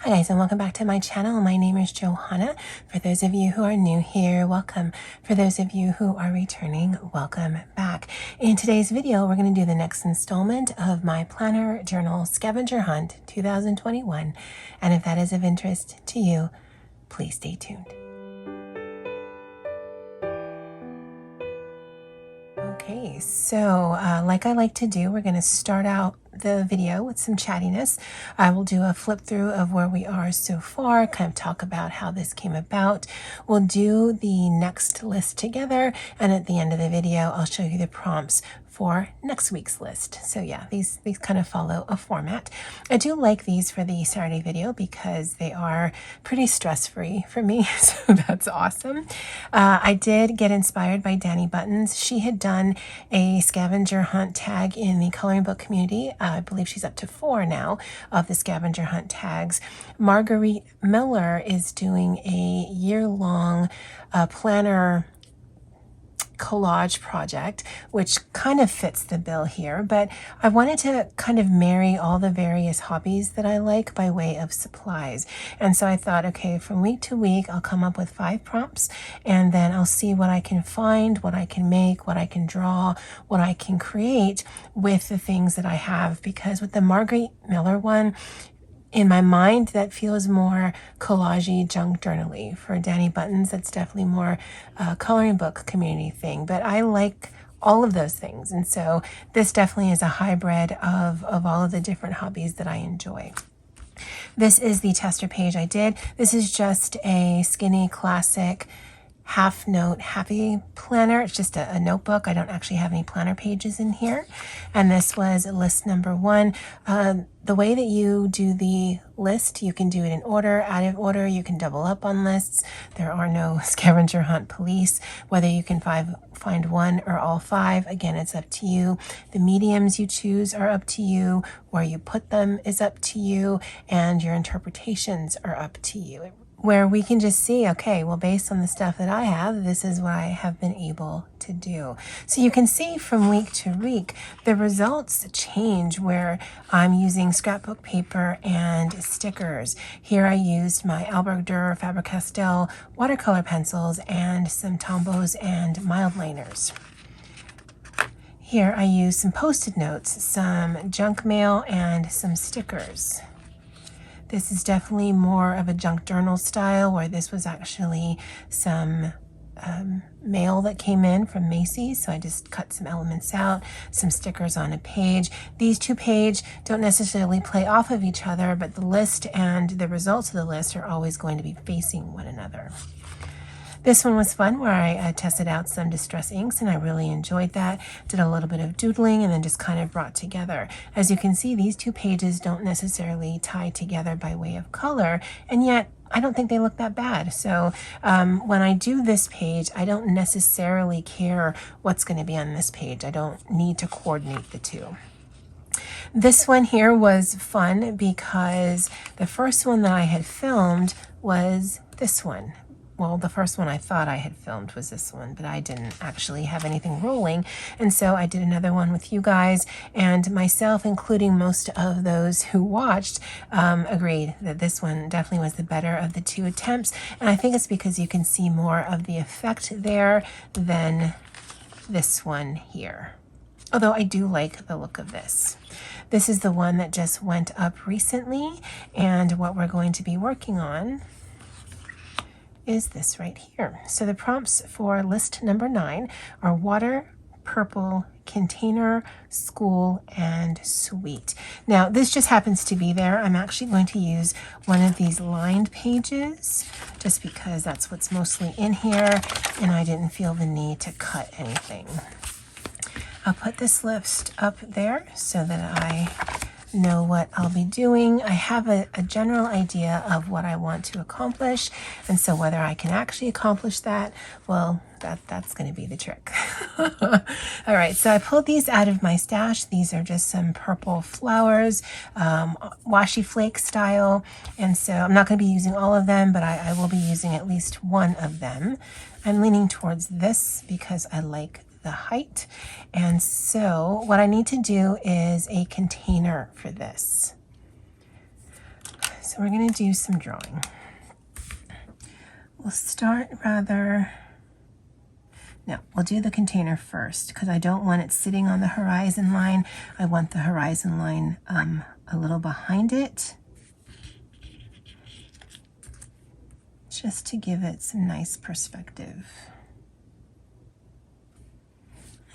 Hi guys, and welcome back to my channel. My name is Johanna. For those of you who are new here, welcome. For those of you who are returning, welcome back. In today's video, we're going to do the next installment of my planner journal scavenger hunt 2021. And if that is of interest to you, please stay tuned. Okay, so like I like to do, we're going to start out the video with some chattiness. I will do a flip through of where we are so far, kind of talk about how this came about. We'll do the next list together, and at the end of the video, I'll show you the prompts for next week's list. So yeah, these kind of follow a format. I do like these for the Saturday video because they are pretty stress-free for me, so that's awesome. I did get inspired by Danny Buttons. She had done a scavenger hunt tag in the coloring book community. I believe she's up to 4 now of the scavenger hunt tags. Marguerite Miller is doing a year-long planner collage project, which kind of fits the bill here, but I wanted to kind of marry all the various hobbies that I like by way of supplies. And so I thought, okay, from week to week, I'll come up with 5 prompts, and then I'll see what I can find, what I can make, what I can draw, what I can create with the things that I have. Because with the Marguerite Miller one, in my mind, that feels more collagey, junk journal-y. For Danny Buttons, that's definitely more coloring book community thing. But I like all of those things. And so this definitely is a hybrid of all of the different hobbies that I enjoy. This is the tester page I did. This is just a skinny classic half note happy planner. It's just a notebook. I don't actually have any planner pages in here. And this was list number 1. The way that you do the list, you can do it in order, out of order. You can double up on lists. There are no scavenger hunt police. Whether you can find one or all 5, again, it's up to you. The mediums you choose are up to you. Where you put them is up to you. And your interpretations are up to you. Where we can just see, okay, well, based on the stuff that I have, this is what I have been able to do. So you can see from week to week, the results change where I'm using scrapbook paper and stickers. Here I used my Albrecht Dürer Faber-Castell watercolor pencils and some Tombows and mild liners. Here I used some Post-it notes, some junk mail, and some stickers. This is definitely more of a junk journal style, where this was actually some mail that came in from Macy's. So I just cut some elements out, some stickers on a page. These 2 pages don't necessarily play off of each other, but the list and the results of the list are always going to be facing one another. This one was fun, where I tested out some distress inks, and I really enjoyed that. Did a little bit of doodling and then just kind of brought together. As you can see, these 2 pages don't necessarily tie together by way of color, and yet I don't think they look that bad. So when I do this page, I don't necessarily care what's going to be on this page. I don't need to coordinate the 2. This one here was fun because the first one that I had filmed was this one. Well, the first one I thought I had filmed was this one, but I didn't actually have anything rolling. And so I did another one with you guys, and myself, including most of those who watched, agreed that this one definitely was the better of the 2 attempts. And I think it's because you can see more of the effect there than this one here. Although I do like the look of this. This is the one that just went up recently, and what we're going to be working on is this right here. So the prompts for list number 9 are water, purple, container, school, and sweet. Now this just happens to be there. I'm actually going to use one of these lined pages just because that's what's mostly in here, and I didn't feel the need to cut anything. I'll put this list up there so that I know what I'll be doing. I have a general idea of what I want to accomplish, and so whether I can actually accomplish that, well, that's going to be the trick. All right, so I pulled these out of my stash. These are just some purple flowers, washi flake style, and so I'm not going to be using all of them, but I will be using at least one of them. I'm leaning towards this because I like the height. And so what I need to do is a container for this. so we're going to do some drawing. We'll start no, we'll do the container first because I don't want it sitting on the horizon line. I want the horizon line a little behind it, just to give it some nice perspective.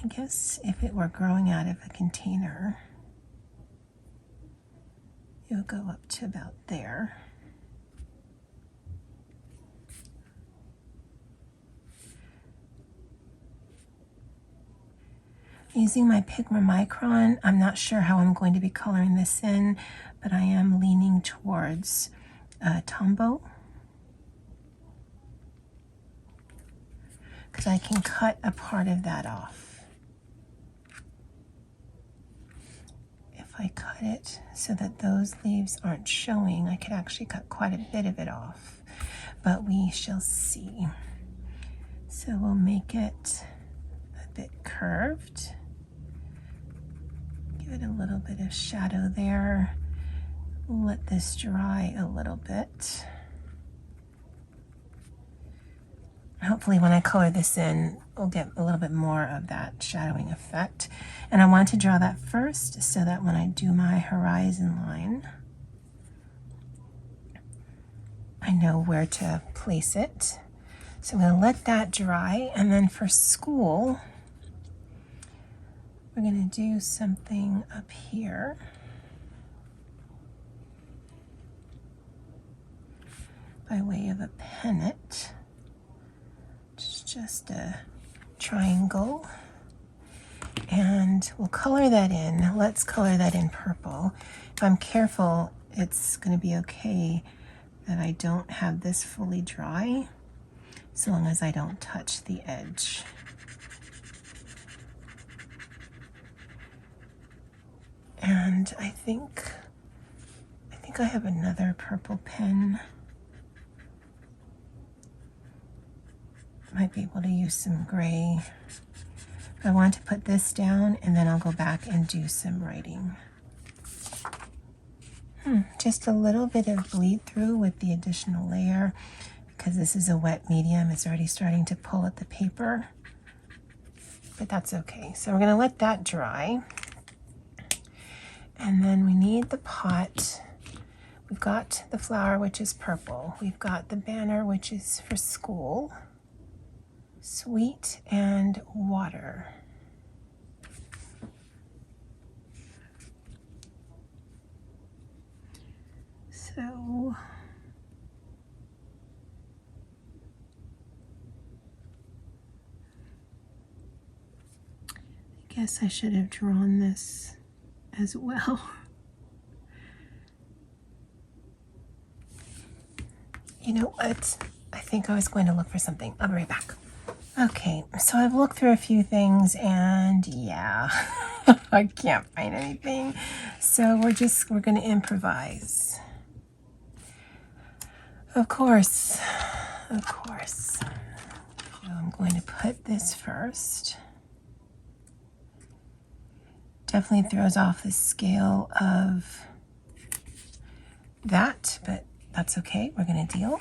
I guess if it were growing out of a container, it would go up to about there. Using my Pigma Micron, I'm not sure how I'm going to be coloring this in, but I am leaning towards Tombow, because I can cut a part of that off. If I cut it so that those leaves aren't showing, I could actually cut quite a bit of it off, but we shall see. So we'll make it a bit curved. Give it a little bit of shadow there. Let this dry a little bit. Hopefully when I color this in, we'll get a little bit more of that shadowing effect. And I want to draw that first so that when I do my horizon line, I know where to place it. So I'm going to let that dry, and then for school, we're going to do something up here. By way of a pennant. Just a triangle, and we'll color that in. Let's color that in purple. If I'm careful, it's going to be okay that I don't have this fully dry, so long as I don't touch the edge. And I think I have another purple pen. Might be able to use some gray. I want to put this down, and then I'll go back and do some writing. Just a little bit of bleed through with the additional layer, because this is a wet medium. It's already starting to pull at the paper, but that's okay. So we're going to let that dry. And then we need the pot. We've got the flower, which is purple. We've got the banner, which is for school. Sweet and water. So I guess I should have drawn this as well. You know what? I think I was going to look for something. I'll be right back. Okay, so I've looked through a few things, and yeah, I can't find anything. So we're going to improvise. Of course. So I'm going to put this first. Definitely throws off the scale of that, but that's okay. We're going to deal.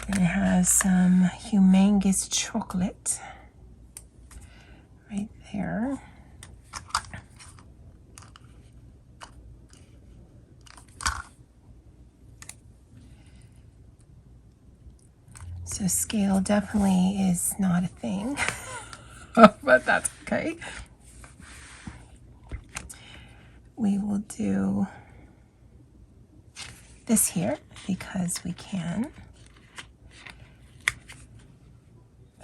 We're going to have some humongous chocolate right there. So scale definitely is not a thing, but that's okay. We will do this here because we can.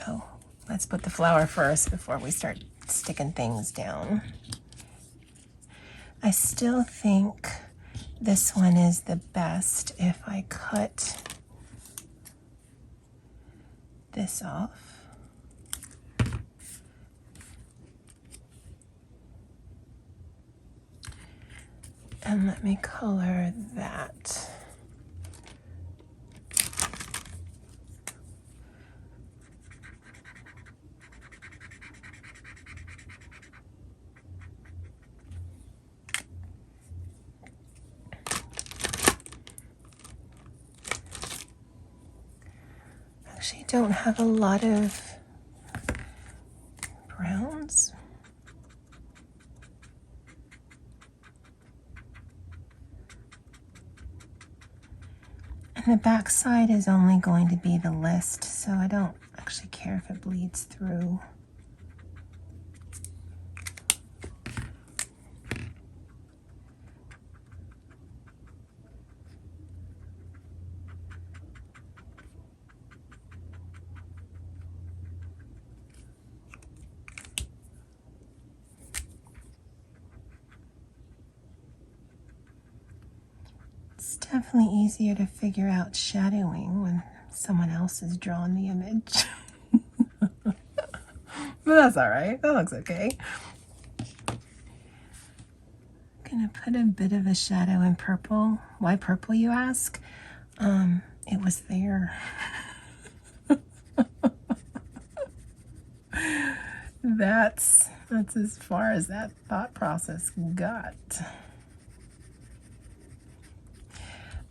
Oh, let's put the flower first before we start sticking things down. I still think this one is the best if I cut this off. And let me color that. Actually don't have a lot of browns. And the back side is only going to be the list, so I don't actually care if it bleeds through. It's definitely easier to figure out shadowing when someone else has drawn the image. But that's all right. That looks okay. Gonna put a bit of a shadow in purple. Why purple, you ask? It was there. That's as far as that thought process got.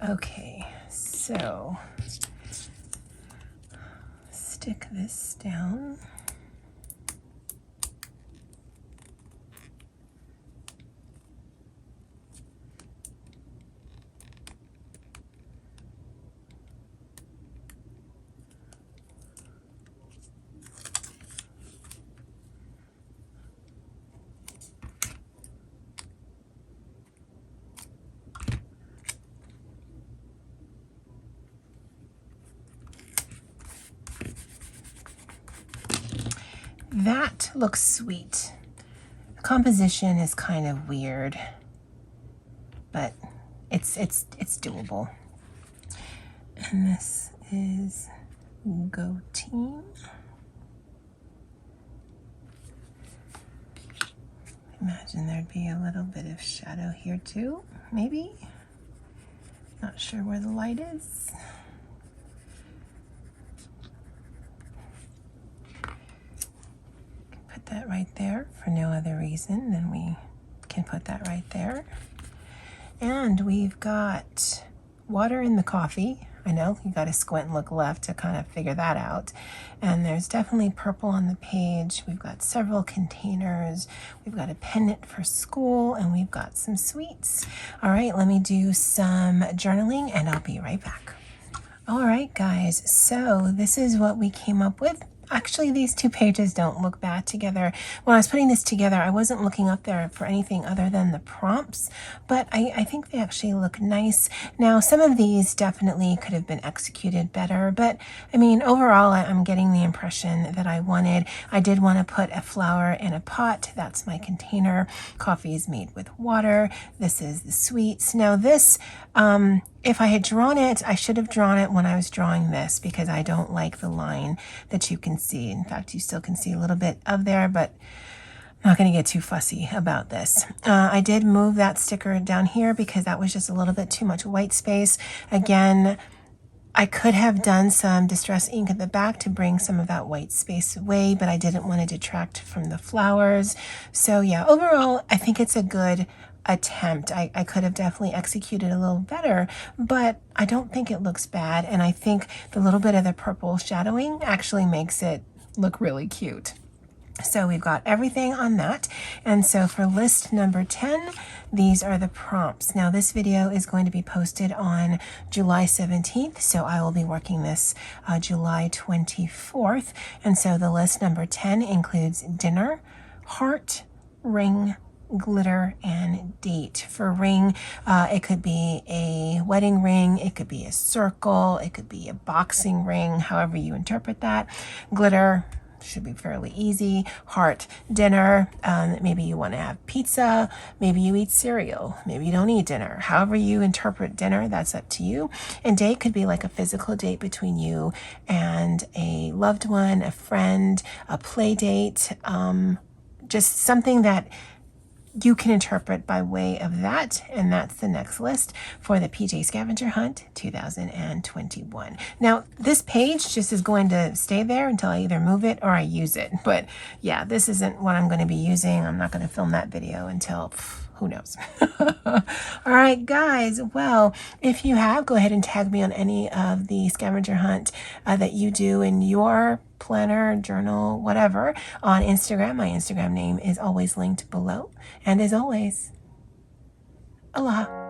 Okay, so stick this down. That looks sweet. The composition is kind of weird, but it's doable. And this is Go Team. Imagine there'd be a little bit of shadow here too, maybe. Not sure where the light is. Put that right there for no other reason than we can put that right there. And we've got water in the coffee. I know you got to squint and look left to kind of figure that out. And there's definitely purple on the page. We've got several containers. We've got a pendant for school, and we've got some sweets. All right, let me do some journaling and I'll be right back. All right, guys, so this is what we came up with. Actually, these two pages don't look bad together. When I was putting this together, I wasn't looking up there for anything other than the prompts, but I think they actually look nice. Now, some of these definitely could have been executed better, but I mean, overall, I'm getting the impression that I wanted. I did want to put a flower in a pot. That's my container. Coffee is made with water. This is the sweets. Now this, if I had drawn it, I should have drawn it when I was drawing this because I don't like the line that you can see. In fact, you still can see a little bit of there, but I'm not going to get too fussy about this. I did move that sticker down here because that was just a little bit too much white space. Again, I could have done some distress ink at the back to bring some of that white space away, but I didn't want to detract from the flowers. So yeah, overall, I think it's a good attempt. I could have definitely executed a little better, but I don't think it looks bad. And I think the little bit of the purple shadowing actually makes it look really cute. So we've got everything on that. And so for list number 10, these are the prompts. Now this video is going to be posted on July 17th. So I will be working this July 24th. And so the list number 10 includes dinner, heart, ring, glitter, and date. For ring, it could be a wedding ring, it could be a circle, it could be a boxing ring, however you interpret that. Glitter should be fairly easy. Heart, dinner, maybe you want to have pizza, maybe you eat cereal, maybe you don't eat dinner. However you interpret dinner, that's up to you. And date could be like a physical date between you and a loved one, a friend, a play date, just something that you can interpret by way of that, and that's the next list for the PJ Scavenger Hunt 2021. Now, this page just is going to stay there until I either move it or I use it. But yeah, this isn't what I'm going to be using. I'm not going to film that video until who knows? All right, guys. Well, if you have, go ahead and tag me on any of the scavenger hunt that you do in your planner, journal, whatever, on Instagram. My Instagram name is always linked below. And as always, aloha.